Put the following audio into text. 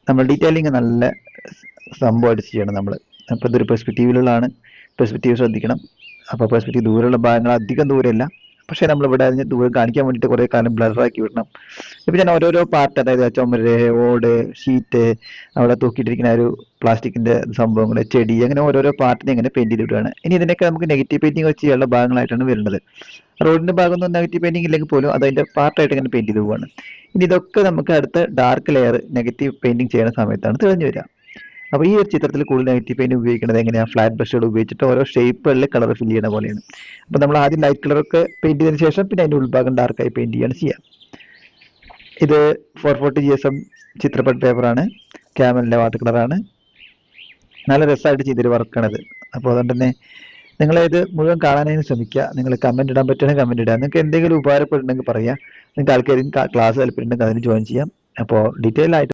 നമ്മൾ ഡീറ്റെയിലിംഗ് നല്ല സംഭവമായിട്ട് ചെയ്യണം നമ്മൾ. അപ്പോൾ ഇതൊരു പെർസ്പെക്റ്റീവിലുള്ളതാണ്, പെർസ്പെക്റ്റീവ് ശ്രദ്ധിക്കണം. അപ്പോൾ പെർസ്പെക്റ്റീവ് ദൂരെയുള്ള ഭാഗങ്ങൾ അധികം ദൂരമില്ല, പക്ഷേ നമ്മളിവിടെ അതിന് ദൂരം കാണിക്കാൻ വേണ്ടിയിട്ട് കുറേ കാലം ബ്ലറാക്കി വിടണം. ഇപ്പം ഞാൻ ഓരോരോ പാർട്ട്, അതായത് ചുമര്, ഓട്, ഷീറ്റ്, അവിടെ തൂക്കിയിട്ടിരിക്കുന്ന ഒരു പ്ലാസ്റ്റിക്കിന്റെ സംഭവങ്ങൾ, ചെടി, അങ്ങനെ ഓരോരോ പാർട്ടിനെ ഇങ്ങനെ പെയിന്റ് ചെയ്ത് വിടുകയാണ്. ഇനി ഇതിനൊക്കെ നമുക്ക് നെഗറ്റീവ് പെയിന്റിങ് വെച്ച് ചെയ്യാനുള്ള ഭാഗങ്ങളായിട്ടാണ് വരുന്നത്. റോഡിന്റെ ഭാഗമൊന്നും നെഗറ്റീവ് പെയിന്റിംഗ് ഇല്ലെങ്കിൽ പോലും അത് അതിന്റെ പാർട്ടായിട്ട് ഇങ്ങനെ പെയിന്റ് ചെയ്ത് പോവാണ്. ഇനി ഇതൊക്കെ നമുക്ക് അടുത്ത ഡാർക്ക് ലെയർ നെഗറ്റീവ് പെയിന്റിങ് ചെയ്യുന്ന സമയത്താണ് തെളിഞ്ഞു വരിക. അപ്പോൾ ഈ ഒരു ചിത്രത്തിൽ കൂടുതൽ നെഗറ്റീവ് പെയിന്റ് ഉപയോഗിക്കുന്നത് എങ്ങനെയാണ്? ഫ്ലാറ്റ് ബ്രഷുകൾ ഉപയോഗിച്ചിട്ട് ഓരോ ഷേപ്പുകളിൽ കളർ ഫിൽ ചെയ്യുന്ന പോലെയാണ്. അപ്പോൾ നമ്മൾ ആദ്യം ലൈറ്റ് കളറൊക്കെ പെയിന്റ് ചെയ്തതിന് ശേഷം പിന്നെ അതിന്റെ ഉൾഭാഗം ഡാർക്കായി പെയിന്റ് ചെയ്യാണ് ചെയ്യുക. ഇത് 440 GSM ചിത്രപ്പട്ട് പേപ്പറാണ്, ക്യാമലിന്റെ വാട്ടർ കളറാണ്. നല്ല രസമായിട്ട് ചെയ്തൊരു വർക്കാണിത്. അപ്പോൾ അതുകൊണ്ട് തന്നെ നിങ്ങൾ ഇത് മുഴുവൻ കാണാനായി ശ്രമിക്കുക. നിങ്ങൾ കമന്റ് ഇടാൻ പറ്റുകയാണെങ്കിൽ കമന്റ് ഇടുക. നിങ്ങൾക്ക് എന്തെങ്കിലും ഉപകാരപ്പെടുന്നുണ്ടെങ്കിൽ പറയാം. നിങ്ങൾക്ക് ആൾക്കാരും ക്ലാസ് താല്പര്യമുണ്ടെങ്കിൽ അതിന് ജോയിൻ ചെയ്യാം. അപ്പോൾ ഡീറ്റെയിൽ ആയിട്ട്